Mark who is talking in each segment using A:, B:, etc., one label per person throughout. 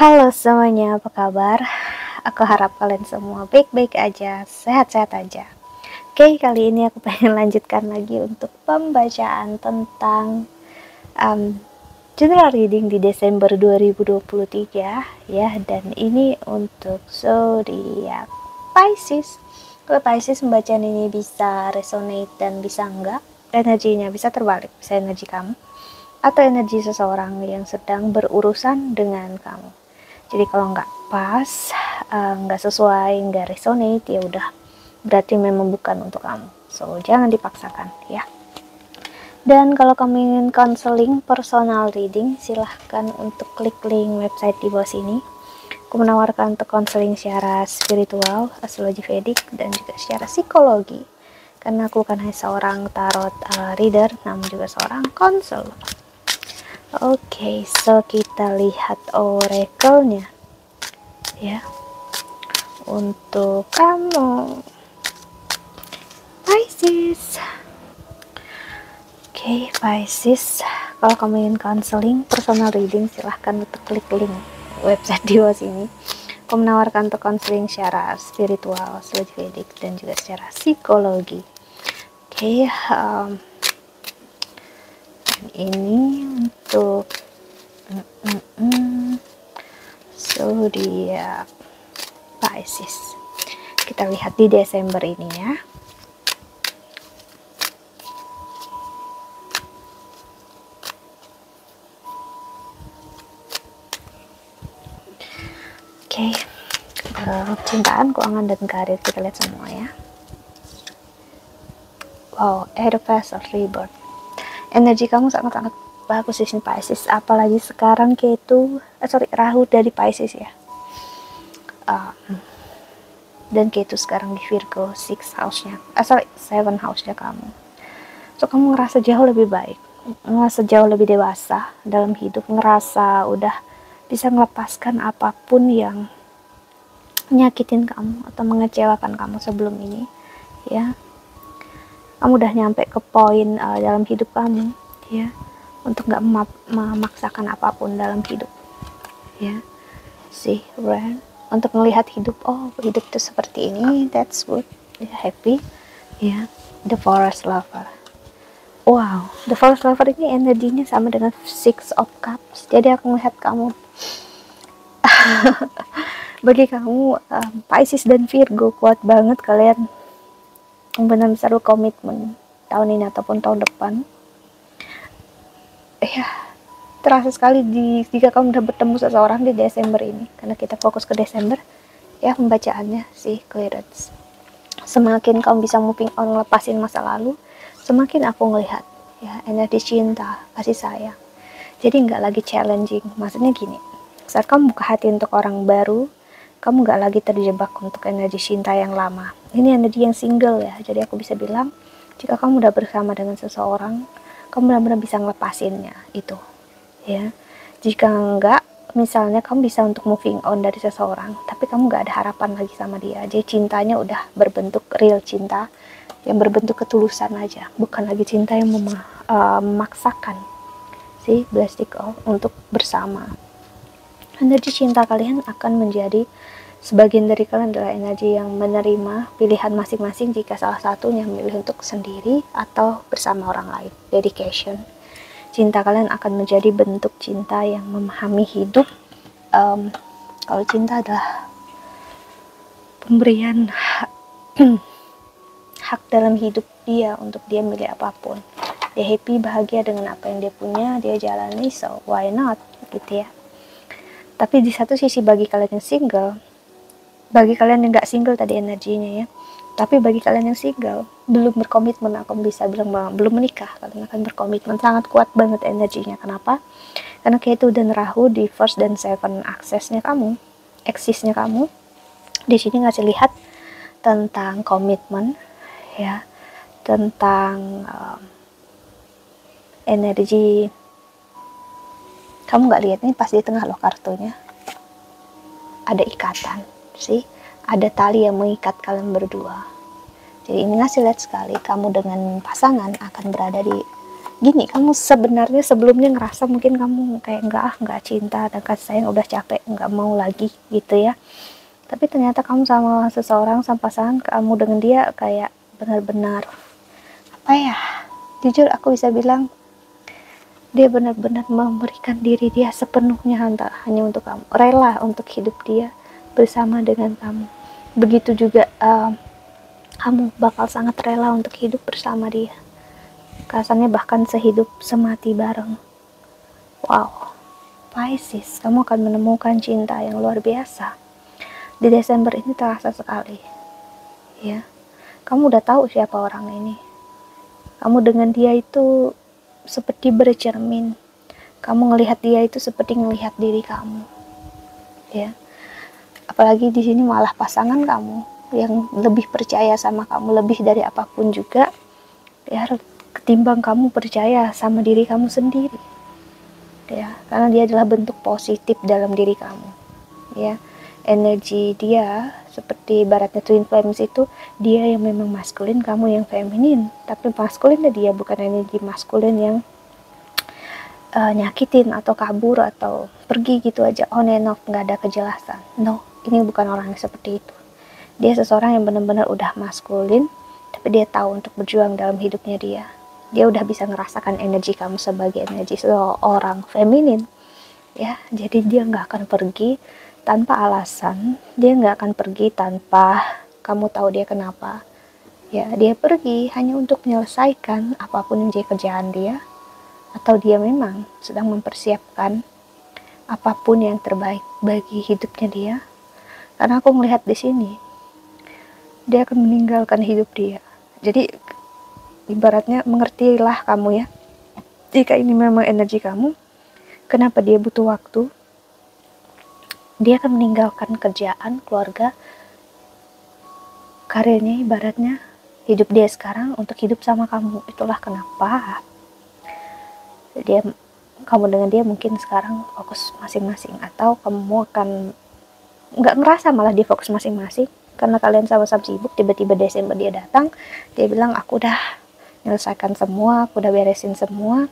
A: Halo semuanya, apa kabar? Aku harap kalian semua baik-baik aja, sehat-sehat aja. Oke, kali ini aku pengen lanjutkan lagi untuk pembacaan tentang um, general reading di Desember 2023 ya, dan ini untuk zodiak Pisces. Kalau Pisces, pembacaan ini bisa resonate dan bisa enggak, energinya bisa terbalik, bisa energi kamu atau energi seseorang yang sedang berurusan dengan kamu. Jadi kalau nggak pas, nggak sesuai, nggak resonate, ya udah berarti memang bukan untuk kamu. So jangan dipaksakan ya. Dan kalau kamu ingin counseling personal reading, silahkan untuk klik link website di bawah sini. Aku menawarkan untuk counseling secara spiritual, astrologi Vedic, dan juga secara psikologi. Karena aku bukan hanya seorang tarot reader, namun juga seorang konselor. Oke, so kita lihat oracle-nya ya. Untuk kamu Pisces. Oke, Pisces, kalau kamu ingin counseling personal reading, silahkan untuk klik link website di bawah sini. Aku menawarkan untuk counseling secara spiritual, astrologi Vedic, dan juga secara psikologi. Oke, ini untuk zodiak Pisces. Kita lihat di Desember ini ya. Oke, percintaan, keuangan, dan karir kita lihat semua ya. Wow, Eight of Vessels, Rebirth. Energi kamu sangat-sangat bagus di sini Pisces, apalagi sekarang Rahu dari Pisces ya. Dan Ketu sekarang di Virgo 6 house-nya. 7 house-nya kamu. So kamu ngerasa jauh lebih baik, ngerasa jauh lebih dewasa dalam hidup, ngerasa udah bisa melepaskan apapun yang nyakitin kamu atau mengecewakan kamu sebelum ini ya. Kamu udah nyampe ke poin dalam hidup kamu ya, untuk gak memaksakan apapun dalam hidup ya. See, right? Untuk melihat hidup, oh hidup itu seperti ini, that's good ya, happy ya. The Forest Lover. Wow, The Forest Lover ini energinya sama dengan Six of Cups. Jadi aku melihat kamu bagi kamu Pisces dan Virgo, kuat banget kalian benar-benar komitmen tahun ini ataupun tahun depan ya. Terasa sekali jika kamu udah bertemu seseorang di Desember ini, karena kita fokus ke Desember ya pembacaannya sih, clearance. Semakin kamu bisa moving on, ngelepasin masa lalu, semakin aku ngelihat ya energi cinta, kasih sayang. Jadi nggak lagi challenging, maksudnya gini, saat kamu buka hati untuk orang baru, kamu nggak lagi terjebak untuk energi cinta yang lama. Ini energi yang single ya, jadi aku bisa bilang jika kamu udah bersama dengan seseorang, kamu benar-benar bisa ngelepasinnya itu ya. Jika enggak, misalnya kamu bisa untuk moving on dari seseorang, tapi kamu nggak ada harapan lagi sama dia, jadi cintanya udah berbentuk real cinta yang berbentuk ketulusan aja, bukan lagi cinta yang memaksakan si plastic untuk bersama. Energi cinta kalian akan menjadi, sebagian dari kalian adalah energi yang menerima pilihan masing-masing jika salah satunya memilih untuk sendiri atau bersama orang lain. Dedication. Cinta kalian akan menjadi bentuk cinta yang memahami hidup. Kalau cinta adalah pemberian hak dalam hidup dia untuk dia milih apapun. Dia happy, bahagia dengan apa yang dia punya, dia jalani, so why not gitu ya. Tapi di satu sisi bagi kalian yang single, bagi kalian yang gak single tadi energinya ya, tapi bagi kalian yang single, belum berkomitmen, aku bisa bilang belum menikah, kalian akan berkomitmen, sangat kuat banget energinya. Kenapa? Karena Ketu dan Rahu di first dan seven aksesnya kamu, eksisnya kamu, di sini ngasih lihat tentang komitmen ya, tentang energi. Kamu nggak lihat ini pas di tengah loh kartunya, ada ikatan sih, ada tali yang mengikat kalian berdua. Jadi ini ngasih lihat sekali kamu dengan pasangan akan berada di gini, kamu sebenarnya sebelumnya ngerasa mungkin kamu kayak nggak cinta dan kasih sayang, udah capek, nggak mau lagi gitu ya. Tapi ternyata kamu sama seseorang, sama pasangan kamu dengan dia kayak benar-benar apa ya, jujur aku bisa bilang dia benar-benar memberikan diri dia sepenuhnya hanya untuk kamu, rela untuk hidup dia bersama dengan kamu. Begitu juga kamu bakal sangat rela untuk hidup bersama dia, kasarnya bahkan sehidup semati bareng. Wow, Pisces, kamu akan menemukan cinta yang luar biasa di Desember ini, terasa sekali ya. Kamu udah tahu siapa orang ini, kamu dengan dia itu seperti bercermin, kamu ngelihat dia itu seperti ngelihat diri kamu ya. Apalagi di sini malah pasangan kamu yang lebih percaya sama kamu lebih dari apapun juga ya, ketimbang kamu percaya sama diri kamu sendiri ya, karena dia adalah bentuk positif dalam diri kamu ya. Energi dia seperti baratnya twin flames itu, dia yang memang maskulin, kamu yang feminin, tapi maskulinnya dia bukan energi maskulin yang nyakitin atau kabur atau pergi gitu aja on and off, nggak ada kejelasan. No, ini bukan orang yang seperti itu. Dia seseorang yang benar-benar udah maskulin, tapi dia tahu untuk berjuang dalam hidupnya dia. Dia udah bisa ngerasakan energi kamu sebagai energi seorang feminin ya. Jadi dia nggak akan pergi tanpa alasan, dia nggak akan pergi tanpa kamu tahu dia kenapa ya. Dia pergi hanya untuk menyelesaikan apapun yang jadi kerjaan dia, atau dia memang sedang mempersiapkan apapun yang terbaik bagi hidupnya dia. Karena aku melihat di sini dia akan meninggalkan hidup dia. Jadi ibaratnya mengertilah kamu ya, jika ini memang energi kamu, kenapa dia butuh waktu. Dia akan meninggalkan kerjaan, keluarga, karirnya, ibaratnya hidup dia sekarang untuk hidup sama kamu. Itulah kenapa dia, kamu dengan dia mungkin sekarang fokus masing-masing, atau kamu akan nggak ngerasa malah dia fokus masing-masing karena kalian sama-sama sibuk. Tiba-tiba Desember dia datang, dia bilang aku udah menyelesaikan semua, aku udah beresin semua,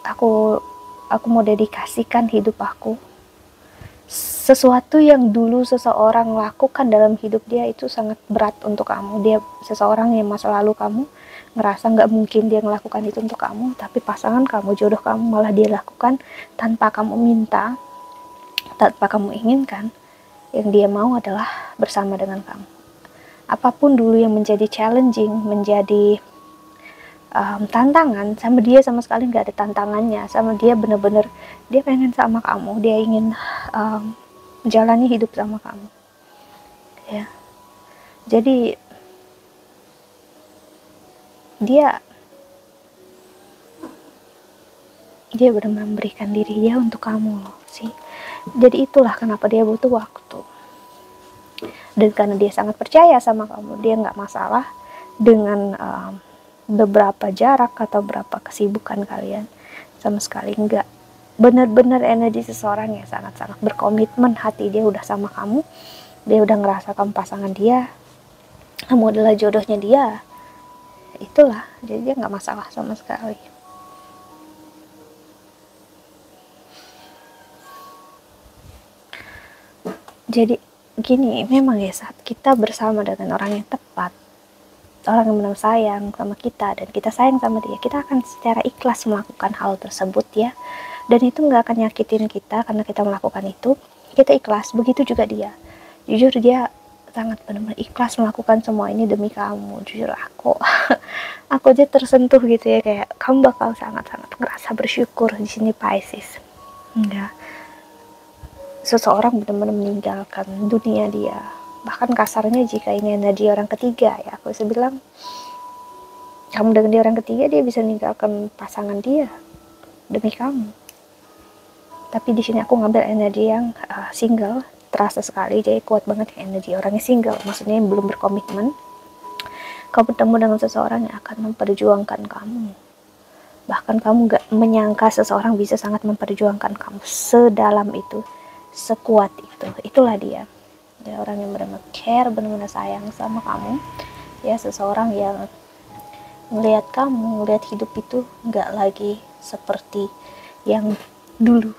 A: aku mau dedikasikan hidup aku. Sesuatu yang dulu seseorang lakukan dalam hidup dia itu sangat berat untuk kamu. Dia seseorang yang masa lalu kamu ngerasa nggak mungkin dia melakukan itu untuk kamu, tapi pasangan kamu, jodoh kamu, malah dia lakukan tanpa kamu minta, tanpa kamu inginkan. Yang dia mau adalah bersama dengan kamu. Apapun dulu yang menjadi challenging, menjadi tantangan, sama dia sama sekali nggak ada tantangannya. Sama dia bener-bener dia pengen sama kamu, dia ingin menjalani hidup sama kamu ya. Jadi dia benar-benar memberikan diri dia untuk kamu loh sih. Jadi itulah kenapa dia butuh waktu, dan karena dia sangat percaya sama kamu, dia nggak masalah dengan beberapa jarak atau berapa kesibukan kalian, sama sekali enggak. Benar-benar energi seseorang yang sangat-sangat berkomitmen, hati dia udah sama kamu, dia udah ngerasa kamu pasangan dia, kamu adalah jodohnya dia. Itulah, jadi dia nggak masalah sama sekali. Jadi gini, memang ya, saat kita bersama dengan orang yang tepat, orang yang benar sayang sama kita dan kita sayang sama dia, kita akan secara ikhlas melakukan hal tersebut ya. Dan itu nggak akan nyakitin kita karena kita melakukan itu, kita ikhlas. Begitu juga dia, jujur dia sangat benar-benar ikhlas melakukan semua ini demi kamu. Jujur aku aja tersentuh gitu ya, kayak kamu bakal sangat-sangat ngerasa bersyukur di sini Pisces. Enggak, seseorang benar-benar meninggalkan dunia dia, bahkan kasarnya jika ini energi orang ketiga ya, aku bisa bilang kamu dengan dia orang ketiga, dia bisa meninggalkan pasangan dia demi kamu. Tapi di sini aku ngambil energi yang single, terasa sekali, jadi kuat banget ya energi orangnya single, maksudnya yang belum berkomitmen. Kamu bertemu dengan seseorang yang akan memperjuangkan kamu, bahkan kamu gak menyangka seseorang bisa sangat memperjuangkan kamu sedalam itu, sekuat itu. Itulah dia orang yang benar-benar care, benar-benar sayang sama kamu ya. Seseorang yang ngelihat kamu, ngelihat hidup itu nggak lagi seperti yang dulu.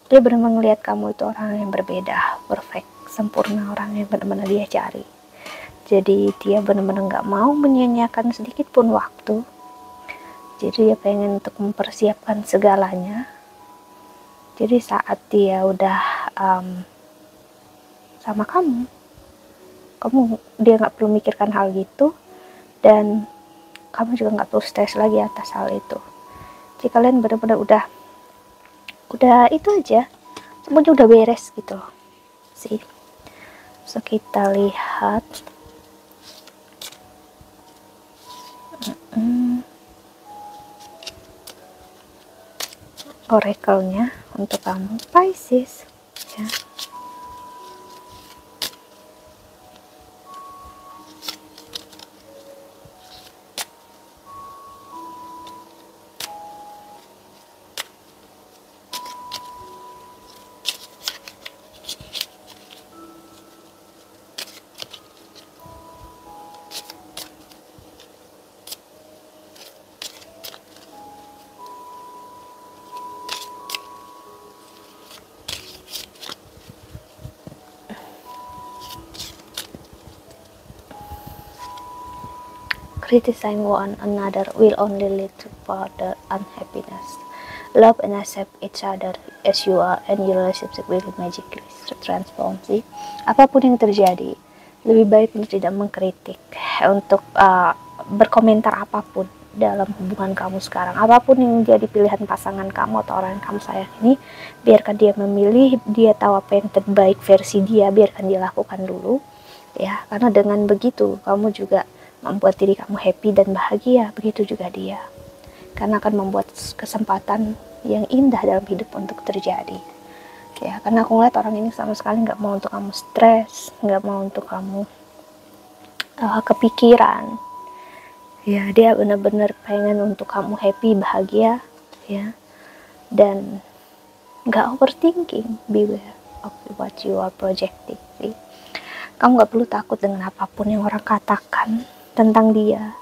A: Dia benar-benar ngelihat kamu itu orang yang berbeda, perfect, sempurna, orang yang benar-benar dia cari. Jadi dia benar-benar nggak mau menyia-nyiakan sedikit pun waktu. Jadi dia pengen untuk mempersiapkan segalanya. Jadi saat dia udah sama kamu dia nggak perlu mikirkan hal gitu, dan kamu juga nggak perlu stres lagi atas hal itu. Jadi kalian benar-benar udah itu aja, semuanya udah beres gitu loh sih. So kita lihat oracle-nya untuk kamu Pisces ya. Criticizing one another will only lead to further unhappiness. Love and accept each other as you are, and your relationship will magically transform. Sih, apapun yang terjadi, lebih baik untuk tidak mengkritik, untuk berkomentar apapun dalam hubungan kamu sekarang. Apapun yang menjadi pilihan pasangan kamu atau orang yang kamu sayang ini, biarkan dia memilih, dia tahu apa yang terbaik versi dia, biarkan dia lakukan dulu ya, karena dengan begitu kamu juga membuat diri kamu happy dan bahagia, begitu juga dia, karena akan membuat kesempatan yang indah dalam hidup untuk terjadi ya. Karena aku ngeliat orang ini sama sekali nggak mau untuk kamu stres, nggak mau untuk kamu kepikiran ya. Dia benar-benar pengen untuk kamu happy, bahagia ya, dan nggak overthinking. Beware of what you are projecting. See? Kamu nggak perlu takut dengan apapun yang orang katakan tentang dia,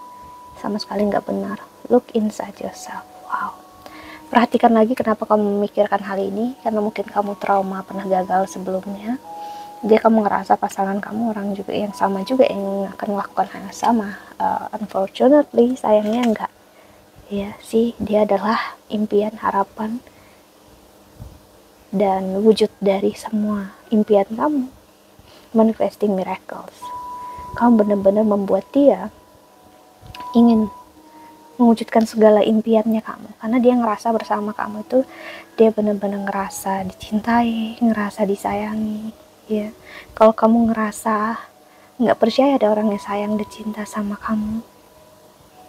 A: sama sekali nggak benar. Look inside yourself. Wow, perhatikan lagi kenapa kamu memikirkan hal ini, karena mungkin kamu trauma, pernah gagal sebelumnya. Dia kamu ngerasa pasangan kamu orang juga yang sama juga yang akan melakukan hal yang sama. Unfortunately, sayangnya enggak ya sih. Dia adalah impian, harapan, dan wujud dari semua impian kamu. Manifesting miracles. Kamu benar-benar membuat dia ingin mewujudkan segala impiannya kamu, karena dia ngerasa bersama kamu itu dia benar-benar ngerasa dicintai, ngerasa disayangi ya. Kalau kamu ngerasa nggak percaya ada orang yang sayang dan cinta sama kamu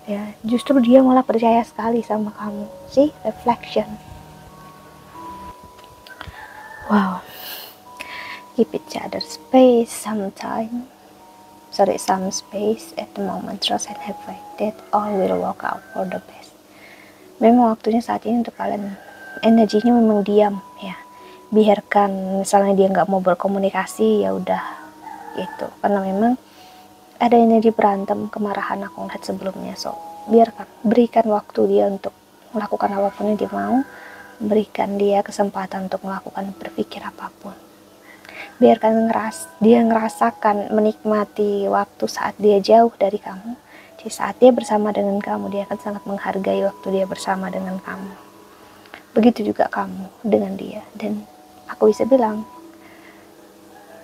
A: ya, justru dia malah percaya sekali sama kamu. See, reflection. Wow, give each other space sometime. Some space at the moment. Trust and have faith that all will work out for the best. Memang waktunya saat ini untuk kalian, energinya memang diam ya. Biarkan misalnya dia nggak mau berkomunikasi, ya udah gitu. Karena memang ada energi berantem, kemarahan aku lihat sebelumnya. So biarkan, berikan waktu dia untuk melakukan apapun yang dia mau. Berikan dia kesempatan untuk melakukan, berpikir apapun. Biarkan dia ngerasakan, menikmati waktu saat dia jauh dari kamu. Di saat dia bersama dengan kamu, dia akan sangat menghargai waktu dia bersama dengan kamu. Begitu juga kamu dengan dia. Dan aku bisa bilang,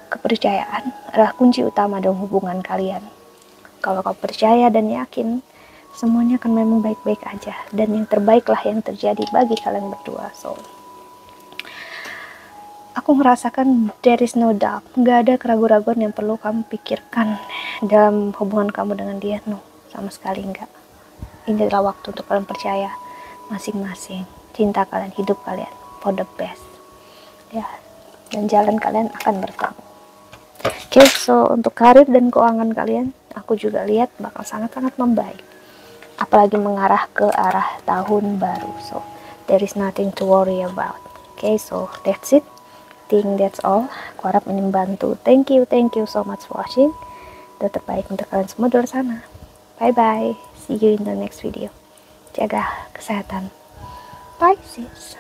A: kepercayaan adalah kunci utama dalam hubungan kalian. Kalau kau percaya dan yakin, semuanya akan memang baik-baik aja. Dan yang terbaiklah yang terjadi bagi kalian berdua. So, aku merasakan there is no doubt, nggak ada keraguan-raguan yang perlu kamu pikirkan dalam hubungan kamu dengan dia. No, sama sekali nggak. Ini adalah waktu untuk kalian percaya masing-masing, cinta kalian, hidup kalian for the best ya, dan jalan kalian akan bertemu. Oke, so untuk karir dan keuangan kalian, aku juga lihat bakal sangat-sangat membaik, apalagi mengarah ke arah tahun baru. So there is nothing to worry about. Okay, so that's it. Think that's all. Aku harap ini membantu. Thank you so much for watching. Dan terbaik untuk kalian semua di luar sana. Bye bye. See you in the next video. Jaga kesehatan. Bye sis.